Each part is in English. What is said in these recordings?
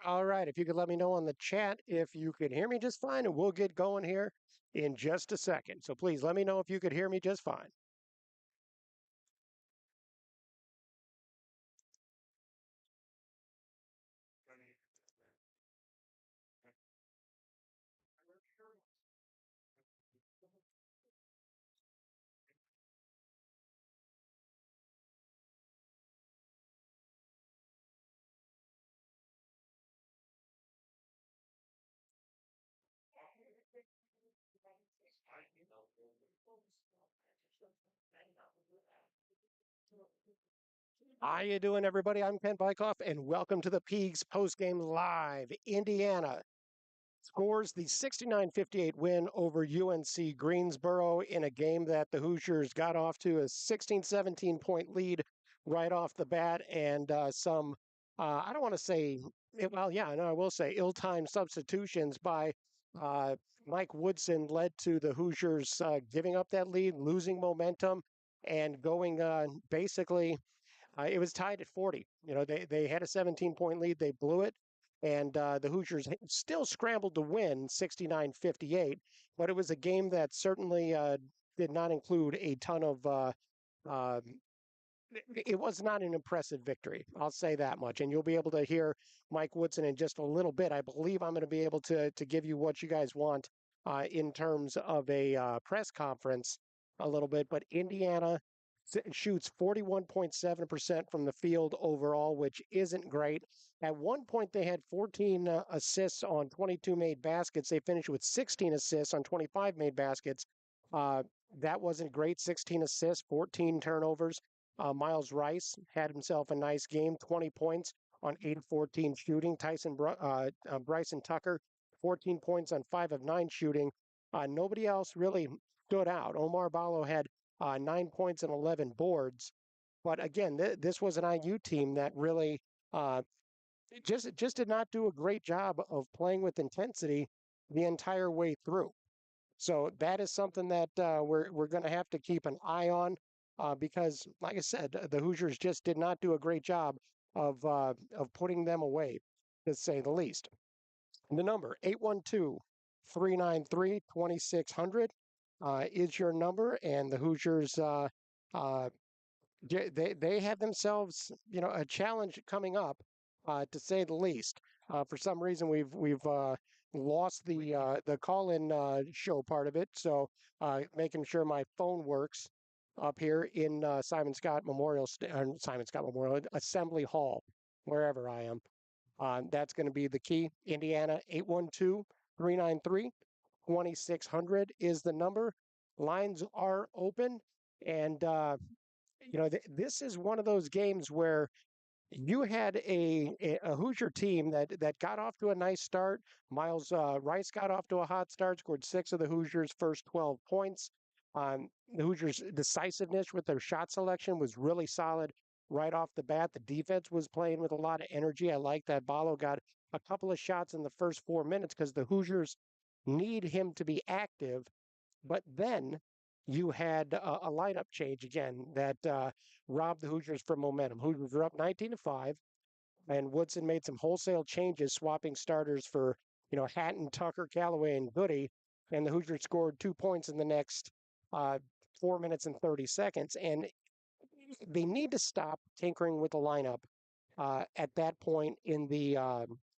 All right, if you could let me know on the chat if you could hear me just fine, and we'll get going here in just a second. So please let me know if you could hear me just fine. How you doing, everybody? I'm Ken Bykoff, and welcome to the Peegs Postgame Live. Indiana scores the 69-58 win over UNC Greensboro in a game that the Hoosiers got off to a 16-17 point lead right off the bat, and I don't want to say, well, yeah, no, I will say ill-timed substitutions by uh, Mike Woodson led to the Hoosiers giving up that lead, losing momentum, and going basically it was tied at 40. You know, they had a 17-point lead. They blew it. And the Hoosiers still scrambled to win 69-58. But it was a game that certainly did not include a ton of. Uh, it was not an impressive victory. I'll say that much. And you'll be able to hear Mike Woodson in just a little bit. I believe I'm going to be able to give you what you guys want in terms of a press conference a little bit. But Indiana shoots 41.7% from the field overall, which isn't great. At one point, they had 14 assists on 22 made baskets. They finished with 16 assists on 25 made baskets. Uh, that wasn't great. 16 assists, 14 turnovers. Miles Rice had himself a nice game, 20 points on 8 of 14 shooting. Bryson Tucker, 14 points on 5 of 9 shooting. Nobody else really stood out. Omar Ballo had 9 points and 11 boards. But again, this was an IU team that really uh, just did not do a great job of playing with intensity the entire way through. So that is something that we're going to have to keep an eye on because, like I said, the Hoosiers just did not do a great job of putting them away, to say the least. The number 812-393-2600 is your number, and the Hoosiers uh, they have themselves, you know, a challenge coming up, to say the least. For some reason, we've lost the call-in show part of it, so making sure my phone works up here in Simon Scott Memorial Assembly Hall, wherever I am. That's going to be the key. Indiana 812-393-2600 is the number. Lines are open, and you know, this is one of those games where you had a Hoosier team that got off to a nice start. Miles Rice got off to a hot start, scored 6 of the Hoosiers' first 12 points. The Hoosiers' decisiveness with their shot selection was really solid right off the bat. The defense was playing with a lot of energy. I like that Ballo got a couple of shots in the first 4 minutes because the Hoosiers need him to be active, but then you had a lineup change again that robbed the Hoosiers from momentum. Hoosiers were up 19-5, and Woodson made some wholesale changes, swapping starters for Hatton, Tucker, Callaway, and Goody, and the Hoosiers scored 2 points in the next uh, 4 minutes and 30 seconds. And they need to stop tinkering with the lineup at that point in the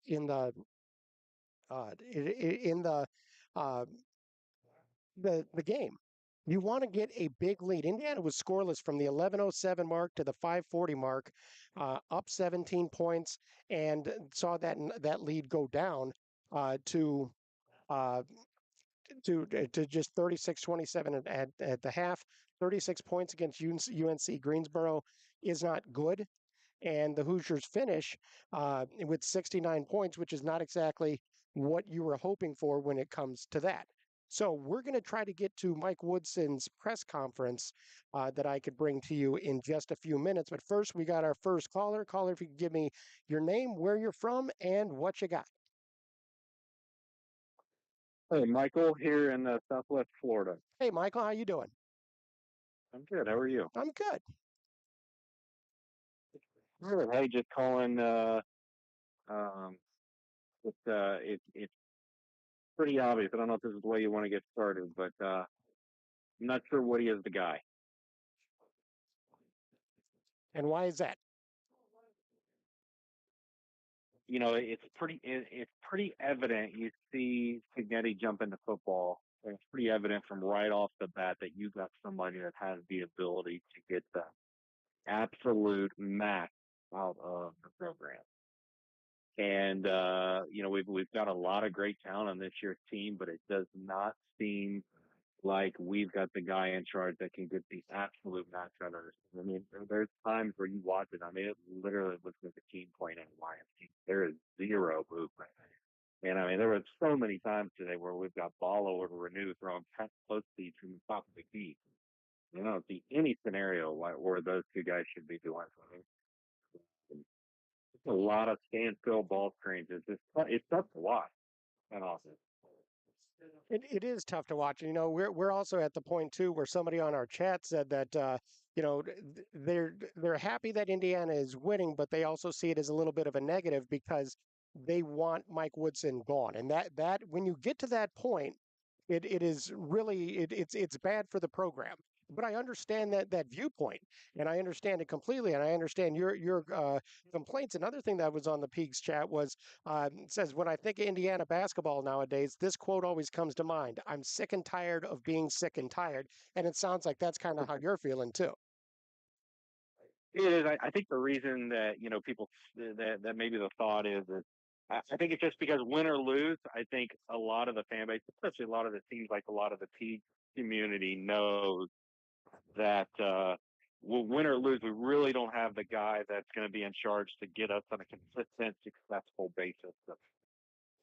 in uh, the game. You want to get a big lead. Indiana was scoreless from the 11:07 mark to the 5:40 mark, up 17 points, and saw that lead go down to uh, to just 36-27 at the half. 36 points against UNC Greensboro is not good, and the Hoosiers finish with 69 points, which is not exactly what you were hoping for when it comes to that. So we're going to try to get to Mike Woodson's press conference that I could bring to you in just a few minutes. But first, we got our first caller. Caller, if you could give me your name, where you're from, and what you got. Hey, Michael, here in Southwest Florida. Hey, Michael, how you doing? I'm good. How are you? I'm good. Good. Hey, just calling. Um, it's pretty obvious. I don't know if this is the way you want to get started, but I'm not sure Woody is the guy. And why is that? It's pretty evident. You see Signetti jump into football, and it's pretty evident from right off the bat that you got somebody that has the ability to get the absolute max out of the program. And we've got a lot of great talent on this year's team, but it does not seem like we've got the guy in charge that can get the absolute max out of it. I mean, there's times where you watch it. I mean, it literally looks like a team playing at YMC. There is zero movement. And I mean, there were so many times today where we've got ball over Renew throwing close speeds from the top of the key. You don't see any scenario where those two guys should be doing something. It's a lot of standstill ball screens. It's tough to watch that often. It is tough to watch. You know, we're also at the point too where somebody on our chat said that they're happy that Indiana is winning, but they also see it as a little bit of a negative because they want Mike Woodson gone, and that when you get to that point, it is really it's bad for the program. But I understand that viewpoint, and I understand it completely, and I understand your complaints. Another thing that was on the Peegs chat was says, when I think of Indiana basketball nowadays, this quote always comes to mind. I'm sick and tired of being sick and tired. And it sounds like that's kind of how you're feeling too. It is. I think the reason that people that maybe the thought is that I think it's just because win or lose. I think a lot of the fan base, especially a lot of the teams, like a lot of the P community, knows that win or lose, we really don't have the guy that's going to be in charge to get us on a consistent, successful basis.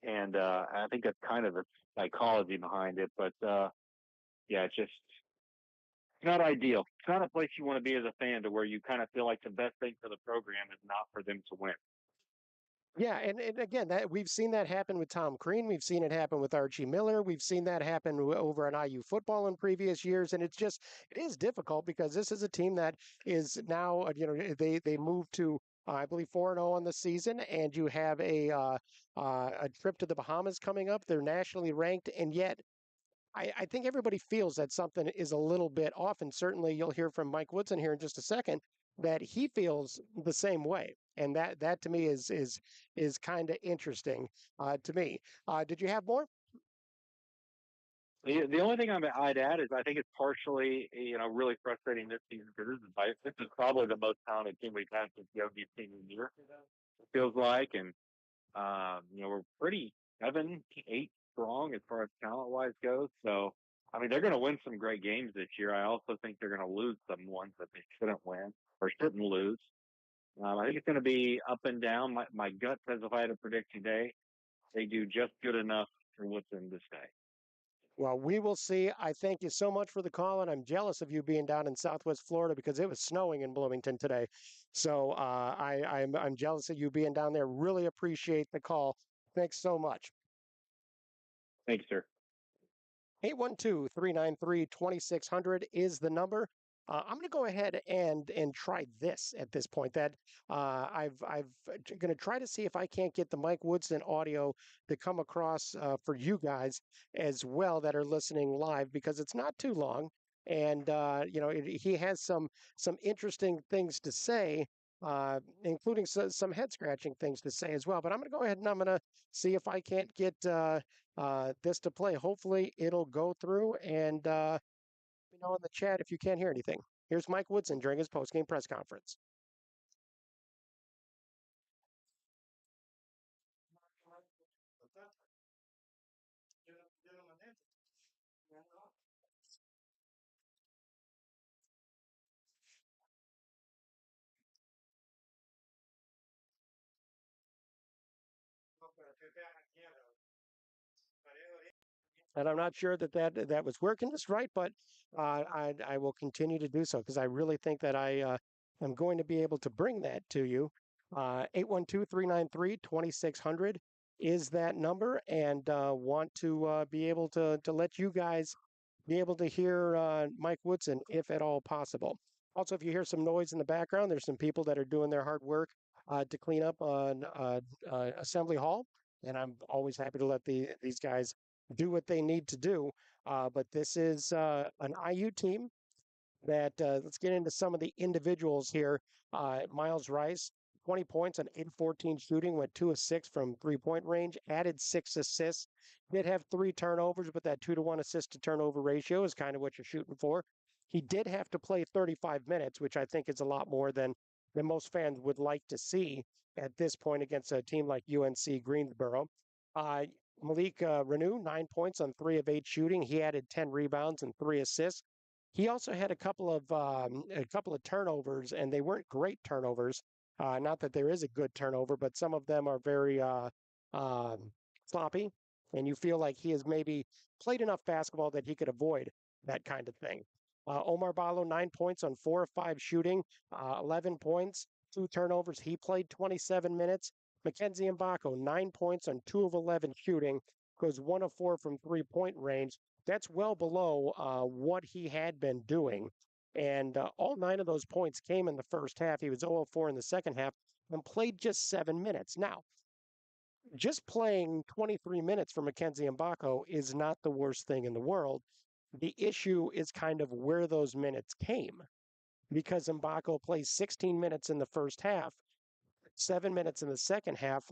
And I think that's kind of the psychology behind it. But yeah, it's just not ideal. It's not a place you want to be as a fan, to where you kind of feel like the best thing for the program is not for them to win. Yeah, and again, that we've seen that happen with Tom Crean. We've seen it happen with Archie Miller. We've seen that happen over at IU football in previous years, and it is difficult because this is a team that is now they moved to I believe 4-0 on the season, and you have a trip to the Bahamas coming up. They're nationally ranked, and yet I think everybody feels that something is a little bit off, and certainly you'll hear from Mike Woodson here in just a second that he feels the same way, and that to me is kind of interesting to me. Did you have more? The only thing I'd add is I think it's partially really frustrating this season, because this is probably the most talented team we've had since Yogi's senior year. It feels like, and we're pretty 7, 8 strong as far as talent wise goes. So I mean, they're going to win some great games this year. I also think they're going to lose some ones that they shouldn't win or shouldn't lose. I think it's going to be up and down. My gut says if I had to predict today, they do just good enough for what's in this day. Well, we will see. I thank you so much for the call, and I'm jealous of you being down in Southwest Florida because it was snowing in Bloomington today. So I'm jealous of you being down there. Really appreciate the call. Thanks so much. Thanks, sir. 812-393-2600 is the number. I'm going to go ahead and try this at this point. That I've going to try to see if I can't get the Mike Woodson audio to come across for you guys as well that are listening live, because it's not too long, and he has some interesting things to say, including some head scratching things to say as well. But I'm going to go ahead and I'm going to see if I can't get this to play. Hopefully, it'll go through, and let me know in the chat if you can't hear anything. Here's Mike Woodson during his postgame press conference. And I'm not sure that was working just right, but I will continue to do so because I really think that I am going to be able to bring that to you. 812-393-2600 is that number, and want to be able to let you guys be able to hear Mike Woodson if at all possible. Also, if you hear some noise in the background, there's some people that are doing their hard work to clean up on Assembly Hall, and I'm always happy to let these guys do what they need to do. But this is an IU team that let's get into some of the individuals here. Miles Rice, 20 points on 8 of 14 shooting, went 2 of 6 from 3-point range, added 6 assists, did have 3 turnovers, but that 2-to-1 assist to turnover ratio is kind of what you're shooting for. He did have to play 35 minutes, which I think is a lot more than most fans would like to see at this point against a team like UNC Greensboro. Uh, Malik Renew, 9 points on 3 of 8 shooting. He added 10 rebounds and 3 assists. He also had a couple of turnovers, and they weren't great turnovers. Not that there is a good turnover, but some of them are very um, sloppy, and you feel like he has maybe played enough basketball that he could avoid that kind of thing. Omar Ballo, 9 points on 4 of 5 shooting, 11 points, 2 turnovers. He played 27 minutes. Mackenzie Mbako, 9 points on 2 of 11 shooting, goes 1 of 4 from 3-point range. That's well below what he had been doing. And all 9 of those points came in the first half. He was 0 of 4 in the second half and played just 7 minutes. Now, just playing 23 minutes for Mackenzie Mbako is not the worst thing in the world. The issue is kind of where those minutes came because Mbako plays 16 minutes in the first half, 7 minutes in the second half.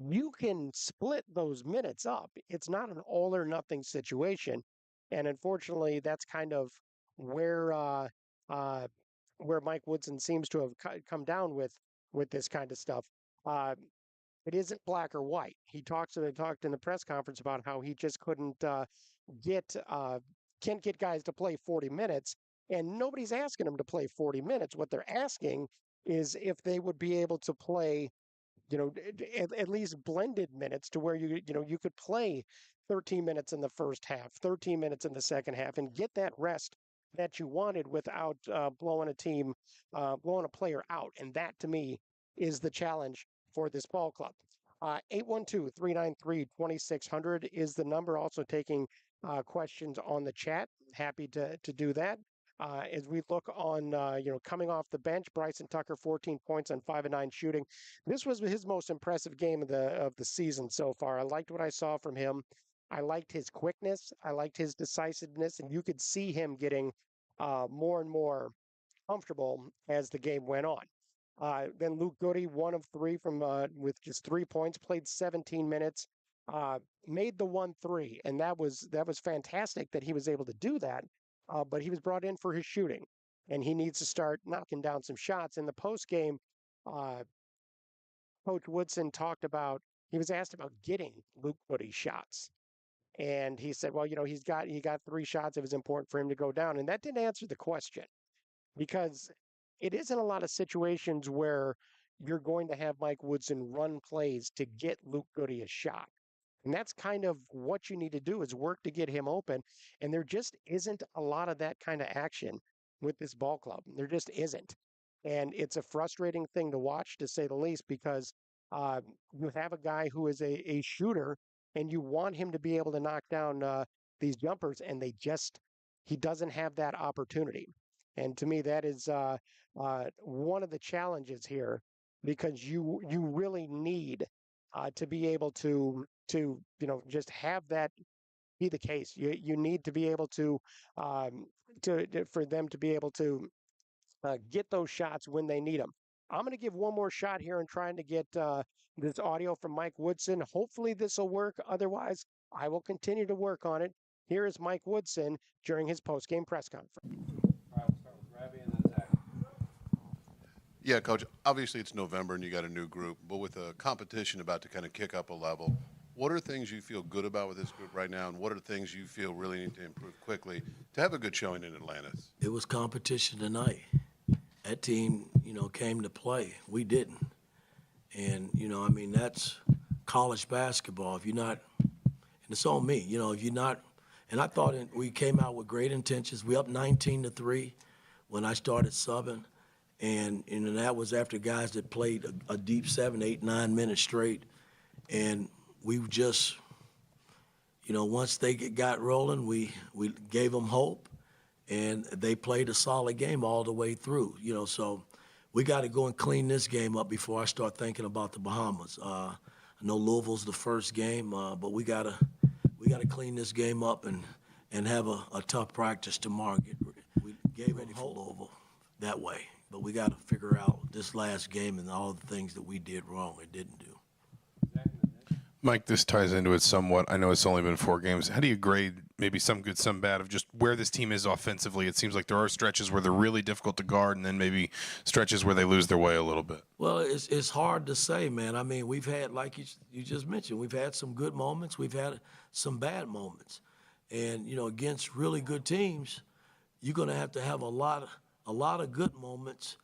You can split those minutes up. It's not an all or nothing situation. And unfortunately, that's kind of where uh, uh, where Mike Woodson seems to have come down with this kind of stuff. Uh, it isn't black or white. He talked in the press conference about how he just couldn't get can't get guys to play 40 minutes, and nobody's asking him to play 40 minutes. What they're asking is if they would be able to play at least blended minutes to where you could play 13 minutes in the first half, 13 minutes in the second half, and get that rest that you wanted without blowing a player out. And that to me is the challenge for this ball club. 812-393-2600 is the number. Also taking questions on the chat. Happy to do that. As we look on, coming off the bench, Bryson Tucker, 14 points on 5 of 9 shooting. This was his most impressive game of the season so far. I liked what I saw from him. I liked his quickness. I liked his decisiveness, and you could see him getting more and more comfortable as the game went on. Then Luke Goody, 1 of 3 from with just 3 points, played 17 minutes, made the 1 3, and that was fantastic that he was able to do that. But he was brought in for his shooting, and he needs to start knocking down some shots. In the post game, uh, Coach Woodson talked about he was asked about getting Luke Goody's shots. And he said, well, he got 3 shots. It was important for him to go down. And that didn't answer the question because it isn't a lot of situations where you're going to have Mike Woodson run plays to get Luke Goody a shot. And that's kind of what you need to do is work to get him open. And there just isn't a lot of that kind of action with this ball club. There just isn't. And it's a frustrating thing to watch, to say the least, because uh, you have a guy who is a shooter and you want him to be able to knock down these jumpers, and he doesn't have that opportunity. And to me, that is one of the challenges here because you really need to be able to just have that be the case. You need to be able um, for them to be able to get those shots when they need them. I'm going to give one more shot here and trying to get this audio from Mike Woodson. Hopefully this will work. Otherwise, I will continue to work on it. Here is Mike Woodson during his post-game press conference. All right, we'll start with Ravi and then Zach. Yeah, Coach, obviously it's November and you got a new group, but with a competition about to kind of kick up a level, what are things you feel good about with this group right now, and what are things you feel really need to improve quickly to have a good showing in Atlanta? It was competition tonight. That team, came to play. We didn't. And, that's college basketball. If you're not And it's on me. If you're not – and I thought we came out with great intentions. We up 19-3 when I started subbing. And that was after guys that played a deep 7, 8, 9 minutes straight. And we just – once they got rolling, we gave them hope, and they played a solid game all the way through. So we got to go and clean this game up before I start thinking about the Bahamas. I know Louisville's the first game, but we gotta clean this game up and have a tough practice tomorrow. We gave it for Louisville that way, but we got to figure out this last game and all the things that we did wrong and didn't do. Mike, this ties into it somewhat. I know it's only been 4 games. How do you grade maybe some good, some bad of just where this team is offensively? It seems like there are stretches where they're really difficult to guard and then maybe stretches where they lose their way a little bit. Well, it's hard to say, man. I mean, we've had, like you just mentioned, we've had some good moments. We've had some bad moments. And, against really good teams, you're going to have a lot of good moments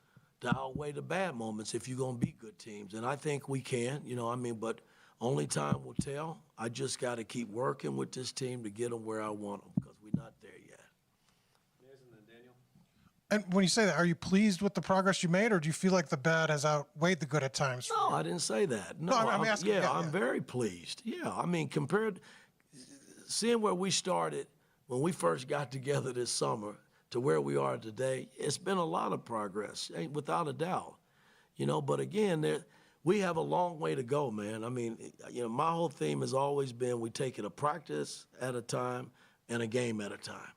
to outweigh the bad moments if you're going to beat good teams. And I think we can, but only time will tell. I just got to keep working with this team to get them where I want them because we're not there yet. And when you say that, are you pleased with the progress you made, or do you feel like the bad has outweighed the good at times? No, I didn't say that. No, I'm asking. I'm very pleased. Yeah, I mean, seeing where we started when we first got together this summer to where we are today, it's been a lot of progress, without a doubt. But again, we have a long way to go, man. I mean, my whole theme has always been we take it a practice at a time and a game at a time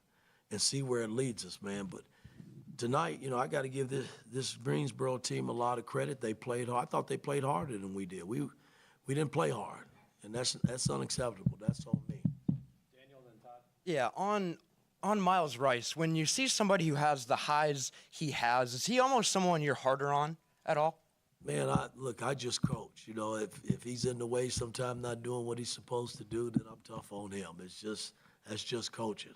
and see where it leads us, man. But tonight, I got to give this Greensboro team a lot of credit. They played hard. I thought they played harder than we did. We didn't play hard, and that's unacceptable. That's on me. Daniel, then Todd. Yeah, on Miles Rice, when you see somebody who has the highs he has, is he almost someone you're harder on at all? Man, I just coach. If he's in the way sometime not doing what he's supposed to do, then I'm tough on him. That's just coaching.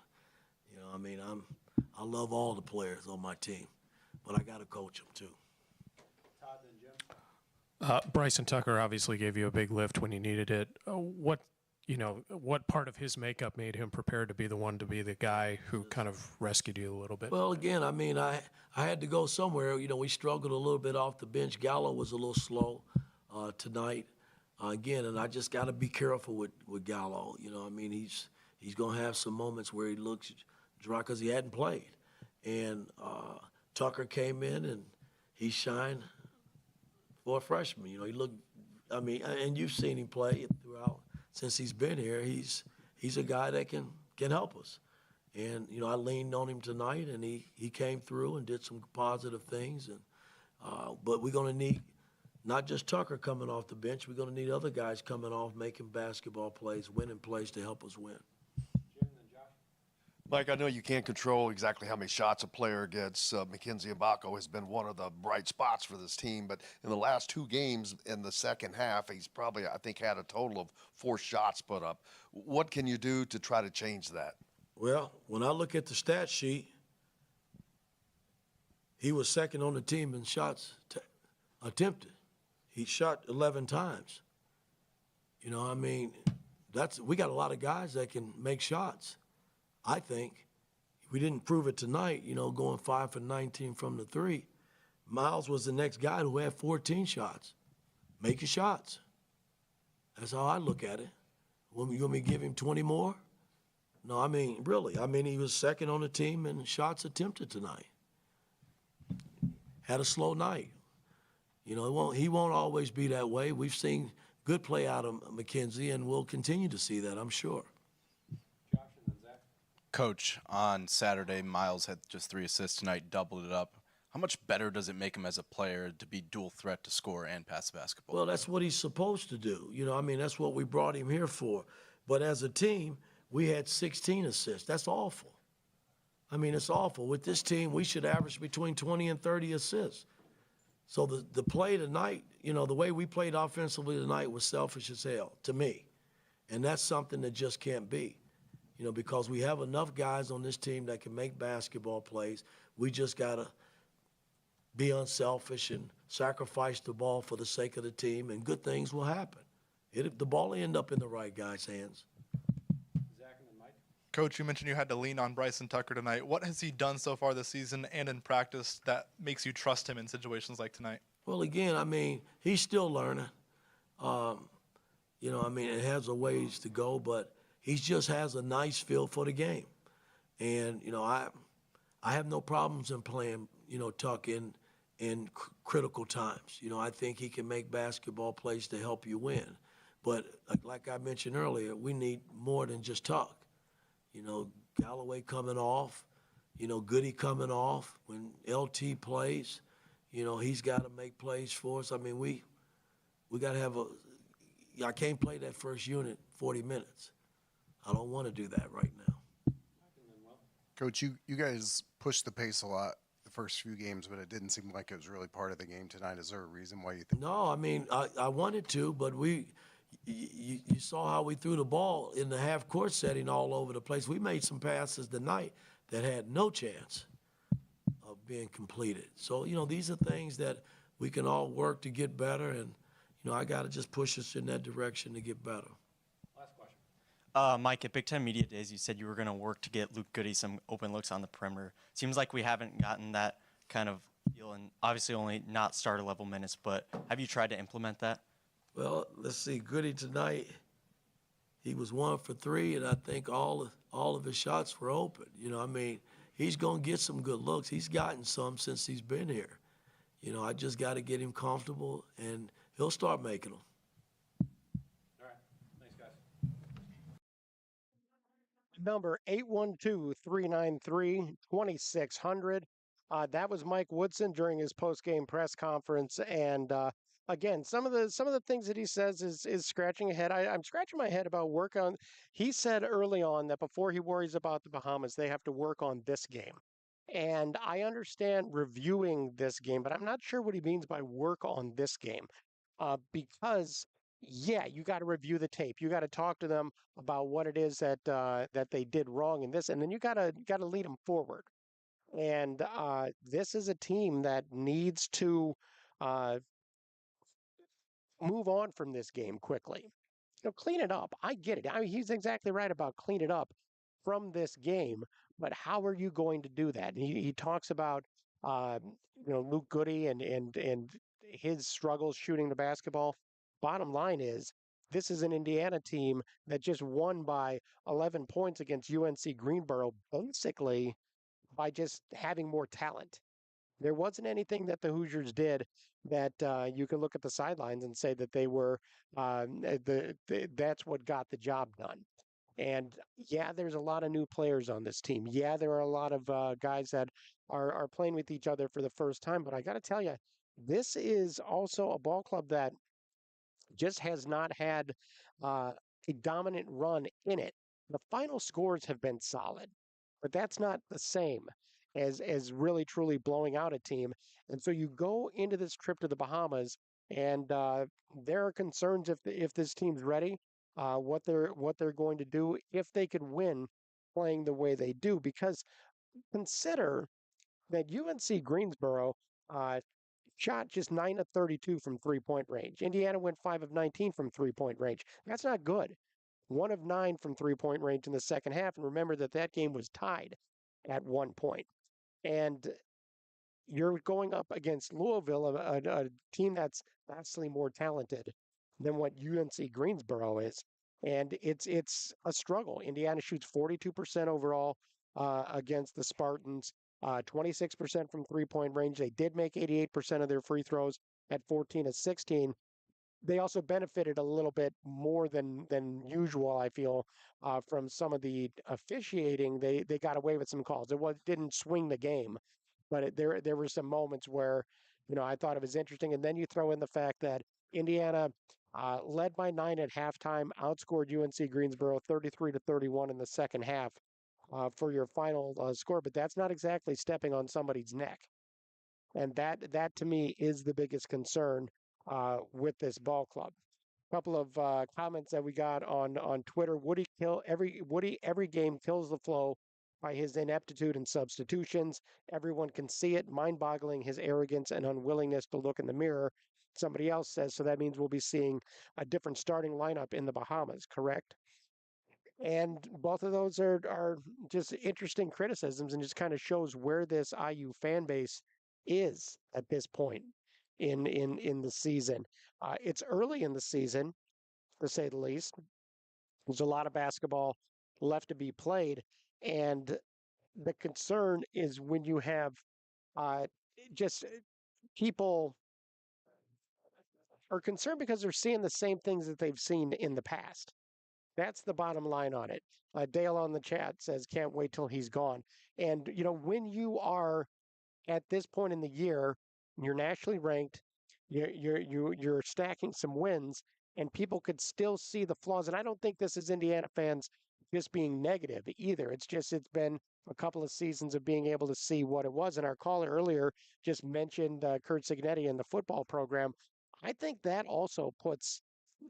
I love all the players on my team, but I got to coach them too. Todd, then Jim. Bryson Tucker obviously gave you a big lift when you needed it. What part of his makeup made him prepared to be the one to be the guy who kind of rescued you a little bit? Well, again, I had to go somewhere. We struggled a little bit off the bench. Gallo was a little slow tonight, again, and I just got to be careful with Gallo. He's going to have some moments where he looks dry because he hadn't played. And Tucker came in, and he shined for a freshman. He looked, and you've seen him play throughout. Since he's been here, he's a guy that can help us. And, I leaned on him tonight, and he came through and did some positive things. And but we're going to need not just Tucker coming off the bench. We're going to need other guys coming off, making basketball plays, winning plays to help us win. Jim, then Josh. Mike, I know you can't control exactly how many shots a player gets. Mackenzie Mbako has been one of the bright spots for this team, but in the last 2 games in the second half, he's probably, I think, had a total of 4 shots put up. What can you do to try to change that? Well, when I look at the stat sheet, he was second on the team in shots attempted. He shot 11 times. We got a lot of guys that can make shots. I think we didn't prove it tonight, going 5 for 19 from the 3. Miles was the next guy who had 14 shots. Make your shots. That's how I look at it. You want me to give him 20 more? No, really. He was second on the team in shots attempted tonight. Had a slow night. He won't always be that way. We've seen good play out of McKenzie, and we'll continue to see that, I'm sure. Josh, and then Zach. Coach, on Saturday, Miles had just 3 assists tonight, doubled it up. How much better does it make him as a player to be dual threat to score and pass the basketball? Well, that's what he's supposed to do. That's what we brought him here for. But as a team, we had 16 assists. That's awful. It's awful. With this team, we should average between 20 and 30 assists. So the play tonight, the way we played offensively tonight was selfish as hell to me. And that's something that just can't be. Because we have enough guys on this team that can make basketball plays. We just got to be unselfish and sacrifice the ball for the sake of the team, and good things will happen. The ball will end up in the right guy's hands. Coach, you mentioned you had to lean on Bryson Tucker tonight. What has he done so far this season and in practice that makes you trust him in situations like tonight? Well, again, I mean, he's still learning. It has a ways to go, but he just has a nice feel for the game. And, I have no problems in playing, Tuck in critical times. I think he can make basketball plays to help you win. But like I mentioned earlier, we need more than just Tuck. Galloway coming off, Goody coming off. When LT plays, he's got to make plays for us. I mean, we got to have I can't play that first unit 40 minutes. I don't want to do that right now. Coach, you guys pushed the pace a lot the first few games, but it didn't seem like it was really part of the game tonight. Is there a reason why you think? No, I mean, I wanted to, but you saw how we threw the ball in the half-court setting all over the place. We made some passes tonight that had no chance of being completed. So, these are things that we can all work to get better, and, I got to just push us in that direction to get better. Last question. Mike, at Big Ten Media Days, you said you were going to work to get Luke Goody some open looks on the perimeter. Seems like we haven't gotten that kind of feel, and obviously only not starter-level minutes, but have you tried to implement that? Well, let's see. Goody tonight, he was 1 for 3, and I think all of his shots were open. He's going to get some good looks. He's gotten some since he's been here. I just got to get him comfortable, and he'll start making them. All right. Thanks, guys. Number 812-393-2600. That was Mike Woodson during his post-game press conference, and again, some of the things that he says is scratching a head. I'm scratching my head about work on. He said early on that before he worries about the Bahamas, they have to work on this game. And I understand reviewing this game, but I'm not sure what he means by work on this game. Because yeah, you got to review the tape. You got to talk to them about what it is that they did wrong in this, and then you got to lead them forward. And this is a team that needs to move on from this game quickly. Clean it up. I get it. I mean, he's exactly right about clean it up from this game. But how are you going to do that? And he talks about uh, Luke Goody and his struggles shooting the basketball. Bottom line is, this is an Indiana team that just won by 11 points against UNC Greensboro, basically by just having more talent. There wasn't anything that the Hoosiers did that you could look at the sidelines and say that they were that's what got the job done. And yeah, there's a lot of new players on this team. Yeah, there are a lot of guys that are playing with each other for the first time. But I got to tell you, this is also a ball club that just has not had a dominant run in it. The final scores have been solid, but that's not the same as really truly blowing out a team. And so you go into this trip to the Bahamas, and there are concerns if this team's ready, what they're going to do if they could win playing the way they do. Because consider that UNC Greensboro shot just 9 of 32 from 3-point range. Indiana went 5 of 19 from 3-point range. That's not good. 1 of 9 from 3-point range in the second half. And remember that game was tied at 1 point. And you're going up against Louisville, a team that's vastly more talented than what UNC Greensboro is. And it's a struggle. Indiana shoots 42% overall against the Spartans, 26% from 3-point range. They did make 88% of their free throws at 14 of 16. They also benefited a little bit more than usual, I feel, from some of the officiating. They got away with some calls. Didn't swing the game, but there were some moments where I thought it was interesting. And then you throw in the fact that Indiana led by 9 at halftime, outscored UNC Greensboro 33-31 in the second half for your final score. But that's not exactly stepping on somebody's neck. And that to me is the biggest concern with this ball club. A couple of comments that we got on Twitter. Woody every game kills the flow by his ineptitude and substitutions. Everyone can see it. Mind-boggling his arrogance and unwillingness to look in the mirror. Somebody else says, so that means we'll be seeing a different starting lineup in the Bahamas, correct? And both of those are just interesting criticisms and just kind of shows where this IU fan base is at this point in the season. It's early in the season, to say the least. There's a lot of basketball left to be played, and the concern is when you have uh, just people are concerned because they're seeing the same things that they've seen in the past. That's the bottom line on it. Dale on the chat says, "Can't wait till he's gone." And when you are at this point in the year, you're nationally ranked, you're stacking some wins, and people could still see the flaws. And I don't think this is Indiana fans just being negative either. It's been a couple of seasons of being able to see what it was. And our caller earlier just mentioned Kurt Signetti in the football program. I think that also puts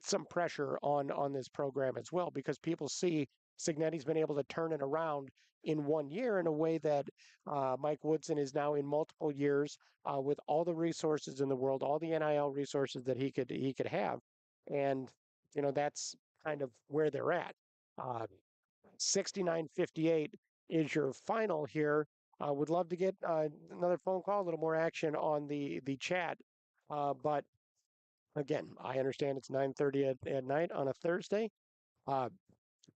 some pressure on this program as well because people see Signetti's been able to turn it around in 1 year in a way that Mike Woodson is now in multiple years with all the resources in the world, all the NIL resources that he could have, and that's kind of where they're at. 69-58 is your final here. Would love to get another phone call, a little more action on the chat, but again, I understand it's 9:30 at night on a Thursday. Uh,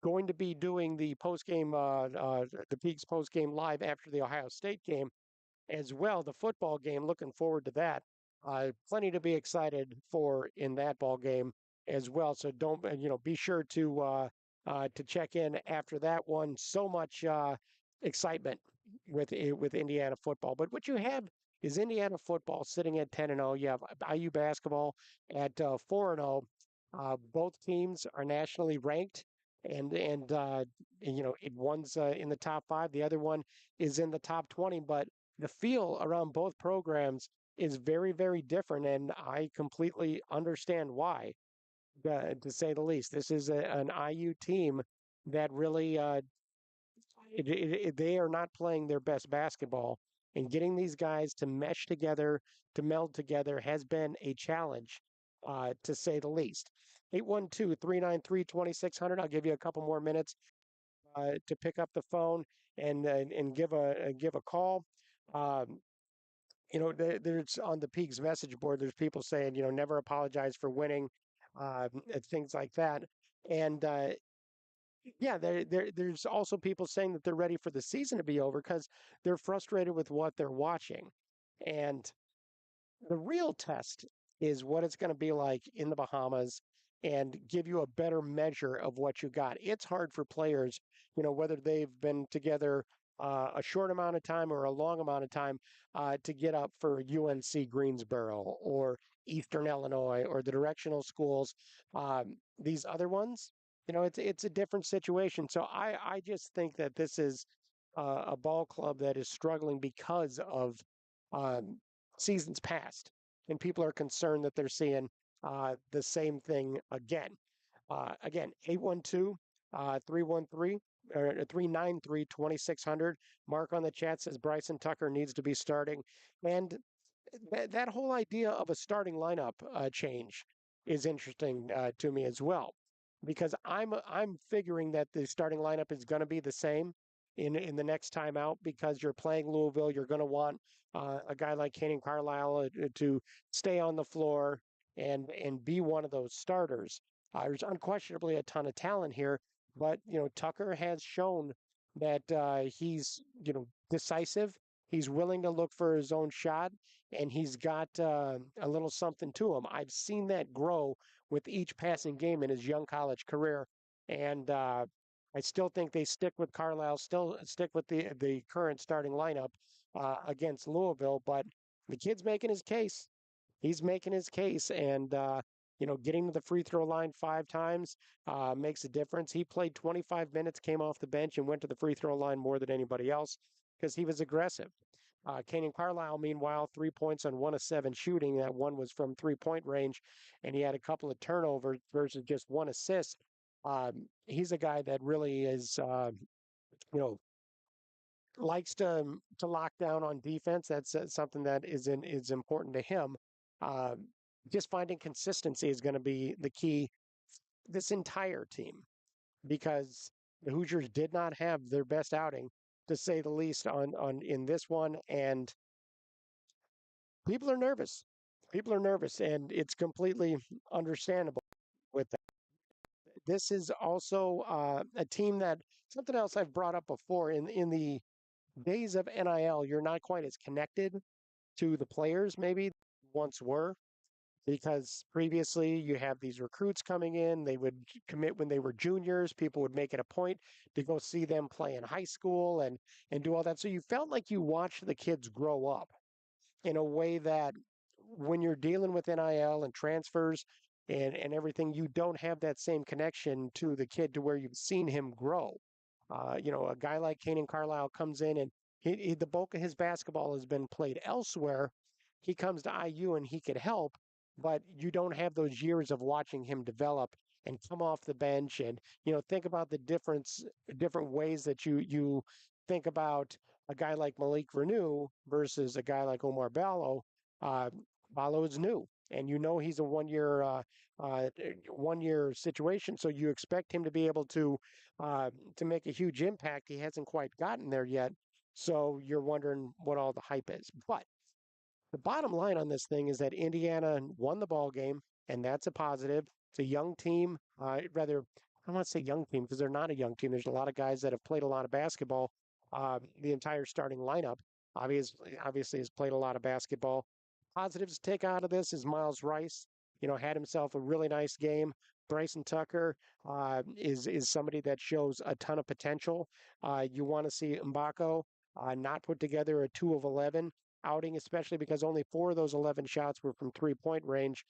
Going to be doing the post game, the Peegs post game live after the Ohio State game as well. The football game, looking forward to that. Plenty to be excited for in that ball game as well. So don't be sure to check in after that one. So much excitement with Indiana football. But what you have is Indiana football sitting at 10-0. You have IU basketball at 4-0. Both teams are nationally ranked and one's in the top 5, the other one is in the top 20, but the feel around both programs is very, very different, and I completely understand why, to say the least. This is an IU team that really they are not playing their best basketball, and getting these guys to mesh together, to meld together, has been a challenge, to say the least. 812-393-2600. I'll give you a couple more minutes to pick up the phone and give a call. Um, there's on the Peaks message board. There's people saying, never apologize for winning, and things like that. And yeah, there's also people saying that they're ready for the season to be over because they're frustrated with what they're watching. And the real test is what it's going to be like in the Bahamas and give you a better measure of what you got. It's hard for players, whether they've been together a short amount of time or a long amount of time, to get up for UNC Greensboro or Eastern Illinois or the directional schools. These other ones, it's a different situation. So I just think that this is a ball club that is struggling because of um, seasons past, and people are concerned that they're seeing the same thing again. Again, 812 313 or 393 2600. Mark on the chat says Bryson Tucker needs to be starting. And that whole idea of a starting lineup change is interesting to me as well, because I'm figuring that the starting lineup is going to be the same in the next time out because you're playing Louisville. You're going to want a guy like Canyon Carlisle to stay on the floor and be one of those starters. There's unquestionably a ton of talent here, but Tucker has shown that he's decisive. He's willing to look for his own shot, and he's got a little something to him. I've seen that grow with each passing game in his young college career, and I still think they stick with Carlisle, still stick with the current starting lineup against Louisville. But the kid's making his case. He's making his case, and getting to the free throw line 5 times makes a difference. He played 25 minutes, came off the bench, and went to the free throw line more than anybody else because he was aggressive. Canyon Carlisle, meanwhile, 3 points on 1 of 7 shooting. That one was from 3-point range, and he had a couple of turnovers versus just 1 assist. He's a guy that really is, likes to lock down on defense. That's something that is important to him. Uh, just finding consistency is going to be the key this entire team because The Hoosiers did not have their best outing, to say the least, on in this one, and people are nervous. People are nervous, and it's completely understandable with that. This is also a team that something else I've brought up before in the days of NIL, you're not quite as connected to the players maybe once were, because previously you have these recruits coming in, they would commit when they were juniors, people would make it a point to go see them play in high school and do all that. So you felt like you watched the kids grow up in a way that when you're dealing with NIL and transfers and everything, you don't have that same connection to the kid to where you've seen him grow. A guy like Kanan Carlisle comes in and the bulk of his basketball has been played elsewhere. He comes to IU and he could help, but you don't have those years of watching him develop and come off the bench and think about the different ways that you think about a guy like Malik Renew versus a guy like Omar Ballo. Uh, Ballo is new, and he's a 1 year situation, so you expect him to be able to make a huge impact. He hasn't quite gotten there yet, so you're wondering what all the hype is. But the bottom line on this thing is that Indiana won the ball game, and that's a positive. It's a young team. Rather, I don't want to say young team because they're not a young team. There's a lot of guys that have played a lot of basketball. The entire starting lineup obviously has played a lot of basketball. Positives to take out of this is Miles Rice. Had himself a really nice game. Bryson Tucker is somebody that shows a ton of potential. You want to see Mbako not put together a 2 of 11 outing, especially because only 4 of those 11 shots were from three-point range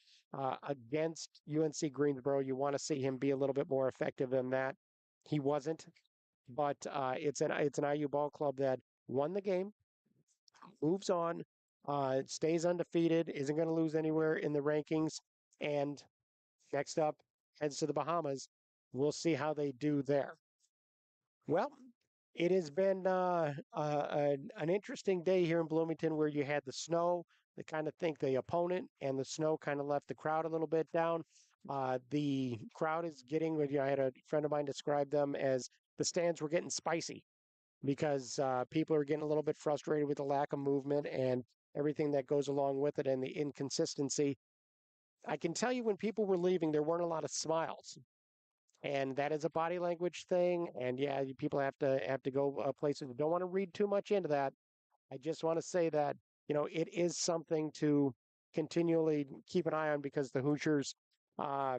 against UNC Greensboro. You want to see him be a little bit more effective than that. He wasn't, but it's an IU ball club that won the game, moves on, stays undefeated, isn't going to lose anywhere in the rankings, and next up heads to the Bahamas. We'll see how they do there. Well, it has been an interesting day here in Bloomington where you had the snow, they kind of think the opponent, and the snow kind of left the crowd a little bit down. The crowd is getting, I had a friend of mine describe them as the stands were getting spicy because people are getting a little bit frustrated with the lack of movement and everything that goes along with it and the inconsistency. I can tell you when people were leaving, there weren't a lot of smiles. And that is a body language thing. And yeah, people have to go places. Don't want to read too much into that. I just want to say that it is something to continually keep an eye on because the Hoosiers, uh,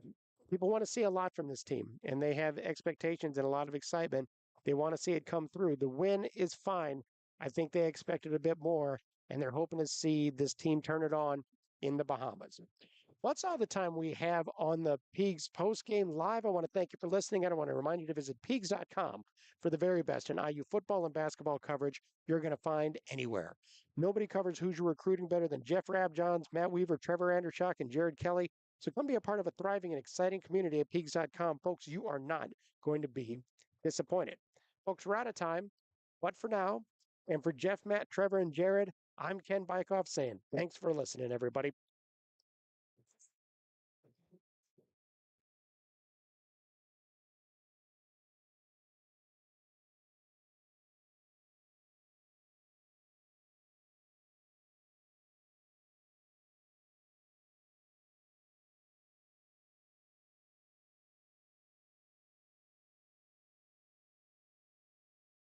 people want to see a lot from this team, and they have expectations and a lot of excitement. They want to see it come through. The win is fine. I think they expected a bit more, and they're hoping to see this team turn it on in the Bahamas. That's all the time we have on the Peegs Postgame Live. I want to thank you for listening, and I want to remind you to visit Peegs.com for the very best in IU football and basketball coverage you're going to find anywhere. Nobody covers Hoosier recruiting better than Jeff Rabjohns, Matt Weaver, Trevor Andershock, and Jared Kelly. So come be a part of a thriving and exciting community at Peegs.com. Folks, you are not going to be disappointed. Folks, we're out of time, but for now, and for Jeff, Matt, Trevor, and Jared, I'm Ken Bykoff saying thanks for listening, everybody.